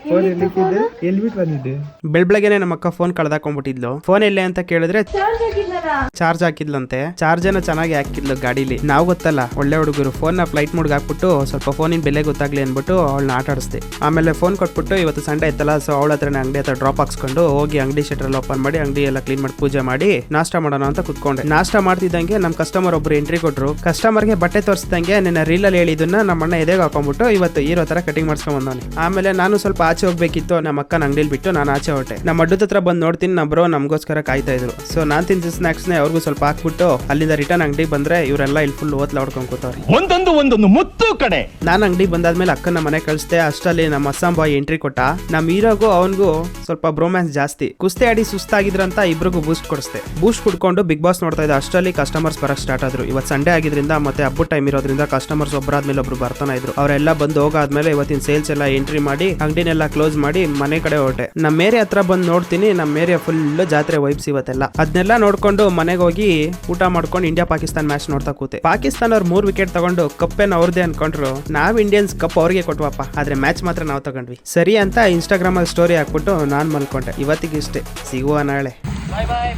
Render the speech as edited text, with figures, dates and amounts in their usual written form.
Phone ಎಲ್ಲಿಕ್ಕಿದ್ದೆ? ಎಲ್ಲಿ ಬಿಟ್ಟು ಬಂದಿದ್ದೆ? ಬೆಳಗ್ಗೆನೆ ನಮ್ಮ ಅಕ್ಕ ಫೋನ್ ಕಳ್ದಾಕೊಂಡ್ಬಿಟ್ಟಿದ್ಲು. ಫೋನ್ ಎಲ್ಲೇ ಅಂತ ಕೇಳಿದ್ರೆ ಚಾರ್ಜ್ ಹಾಕಿದ್ಲಂತೆ. ಚಾರ್ಜ್ ಚೆನ್ನಾಗಿ ಹಾಕಿದ್ಲು ಗಾಡಿಲಿ. ನಾವು ಗೊತ್ತಲ್ಲ ಒಳ್ಳೆ ಹುಡುಗರು, ಫೋನ್ ನ ಫ್ಲೈಟ್ ಮೋಡ್ಗೆ ಹಾಕ್ಬಿಟ್ಟು ಸ್ವಲ್ಪ ಫೋನಿನ ಬೆಲೆ ಗೊತ್ತಾಗ್ಲಿ ಅನ್ಬಿಟ್ಟು ಅವಳನ್ನ ಆಟ ಆಡಿಸ್ದೆ. ಆಮೇಲೆ ಫೋನ್ ಕೊಟ್ಬಿಟ್ಟು ಇವತ್ತು ಸಂಡೆ ಇತ್ತಲ್ಲ, ಸೊ ಅವಳ ಹತ್ರನೇ ಅಂಗಡಿ ಹತ್ರ ಡ್ರಾಪ್ ಹಾಕ್ಸ್ಕೊಂಡು ಹೋಗಿ ಅಂಗಡಿ ಶಟರ್ ಓಪನ್ ಮಾಡಿ ಅಂಗಡಿ ಎಲ್ಲ ಕ್ಲೀನ್ ಮಾಡಿ ಪೂಜೆ ಮಾಡಿ ನಾಷ್ಟ ಮಾಡೋಣ ಅಂತ ಕುತ್ಕೊಂಡೆ. ನಾಷ್ಟ ಮಾಡ್ತಿದ್ದಂಗೆ ನಮ್ ಕಸ್ಟಮರ್ ಒಬ್ರು ಎಂಟ್ರಿ ಕೊಟ್ರು. ಕಸ್ಟಮರ್ಗೆ ಬಟ್ಟೆ ತೋರಿಸಿದಂಗೆ ನನ್ನ ರೀಲ್ ಅಲ್ಲಿ ಹೇಳಿದನ್ನ ನಮ್ಮ ಅಣ್ಣ ಎದೆಗೆ ಹಾಕೊಂಡ್ಬಿಟ್ಟು ಇವತ್ತು ಹೀರೋ ತರ ಕಟಿಂಗ್ ಮಾಡ್ಸ್ಕೊಂಡ್ ಬಂದವನೆ. ಆಮೇಲೆ ನಾನು ಸ್ವಲ್ಪ ಆಚೆ ಹೋಗ್ಬೇಕಿತ್ತು, ನಮ್ಮ ಅಕ್ಕನ ಅಂಗಡಿಲಿ ಬಿಟ್ಟು ನಾನು ಆಚೆ ಹೊಟ್ಟೆ. ನಮ್ಮ ಅಡ್ಡದ ಹತ್ರ ಬಂದು ನೋಡ್ತೀನಿ, ನಮ್ಮರು ನಮಗೋಸ್ಕರ ಕಾಯ್ತಾ ಇದ್ರು. ಸೊ ನಾನ್ ತಿಂದ ಸ್ನಾಕ್ಸ್ ನೇ ಅವ್ರಿಗೂ ಸ್ವಲ್ಪ ಹಾಕ್ಬಿಟ್ಟು ಅಲ್ಲಿಂದ ರಿಟರ್ನ್ ಅಂಗಡಿ ಬಂದ್ರೆ ಇವರೆಲ್ಲ ಇಲ್ಲಿ ಫುಲ್ ಓದ್ಲ ಹೊಡ್ಕೊಂಡ್ ಕೂತವ್ರೆ. ಒಂದೊಂದು ಮುತ್ತು ಕಡೆ. ನಾನು ಅಂಗಡಿ ಬಂದಾದ್ಮೇಲೆ ಅಕ್ಕನ ಮನೆ ಕಳಿಸ್ದೆ. ಅಷ್ಟರಲ್ಲಿ ನಮ್ಮ ಅಸ್ಸಾಂ ಬಾಯ್ ಎಂಟ್ರಿ ಕೊಟ್ಟ. ನಮ್ಮ ಹೀರೋಗೂ ಅವನ್ಗೂ ಸ್ವಲ್ಪ ಬ್ರೋಮ್ಯಾನ್ಸ್ ಜಾಸ್ತಿ. ಕುಸ್ತಿ ಆಡಿ ಸುಸ್ತಾಗಿದ್ರಂತ ಇಬ್ರಿಗೂ ಬೂಸ್ಟ್ ಕೊಡಿಸ್ದೆ. ಬೂಸ್ಟ್ ಕುಡ್ಕೊಂಡು ಬಿಗ್ ಬಾಸ್ ನೋಡ್ತಾ ಇದ್ದ. ಅಷ್ಟರಲ್ಲಿ ಕಸ್ಟಮರ್ಸ್ ಬರಕ್ ಸ್ಟಾರ್ಟ್ ಆದ್ರು. ಇವತ್ತು ಸಂಡೇ ಆಗಿದ್ರಿಂದ ಮತ್ತೆ ಹಬ್ಬದ ಟೈಮ್ ಇರೋದ್ರಿಂದ ಕಸ್ಟಮರ್ಸ್ ಒಬ್ಬರಾದ್ಮೇಲೆ ಒಬ್ರು ಬರ್ತಾನೆ ಇದ್ರು. ಅವರೆಲ್ಲ ಬಂದು ಹೋಗಾದ್ಮೇಲೆ ಇವತ್ತಿನ ಸೇಲ್ಸ್ ಎಲ್ಲ ಎಂಟ್ರಿ ಮಾಡಿ ಅಂಗಡಿನೆಲ್ಲ ಕ್ಲೋಸ್ ಮಾಡಿ ಮನೆ ಕಡೆ ಹೊರಟೆ. ನಮ್ಮ ಏರಿಯಾ ಹತ್ರ ಬಂದು ನೋಡ್ತೀನಿ, ನಮ್ಮ ಏರಿಯಾ ಫುಲ್ ಜಾತ್ರೆ ವೈಬ್ಸ್ ಇವತ್ತೆಲ್ಲ. ಅದನ್ನೆಲ್ಲ ನೋಡ್ಕೊಂಡು ಮನೆಗೆ ಹೋಗಿ ಊಟ ಮಾಡ್ಕೊಂಡು ಇಂಡಿಯಾ ಪಾಕಿಸ್ತಾನ ಮ್ಯಾಚ್ ನೋಡ್ತಾ ಕೂತೆ. ಪಾಕಿಸ್ತಾನ ಅವ್ರು 3 ವಿಕೆಟ್ ತಗೊಂಡು ಕಪ್ಪೇನ ಅವ್ರದೇ ಅನ್ಕೊಂಡ್ರು. ನಾವ್ ಇಂಡಿಯನ್ಸ್ ಕಪ್ ಅವ್ರಿಗೆ ಕೊಟ್ವಪ್ಪ, ಆದ್ರೆ ಮ್ಯಾಚ್ ಮಾತ್ರ ನಾವು ತಗೊಂಡ್ವಿ. ಸರಿ ಅಂತ ಇನ್ಸ್ಟಾಗ್ರಾಮ್ ಅಲ್ಲಿ ಸ್ಟೋರಿ ಹಾಕ್ಬಿಟ್ಟು ನಾನ್ ಮಲ್ಕೊಂಡೆ. ಇವತ್ತಿಗೆ ಇಷ್ಟೇ, ಸಿಗುವ ನಾಳೆ. ಬಾಯ್ ಬಾಯ್.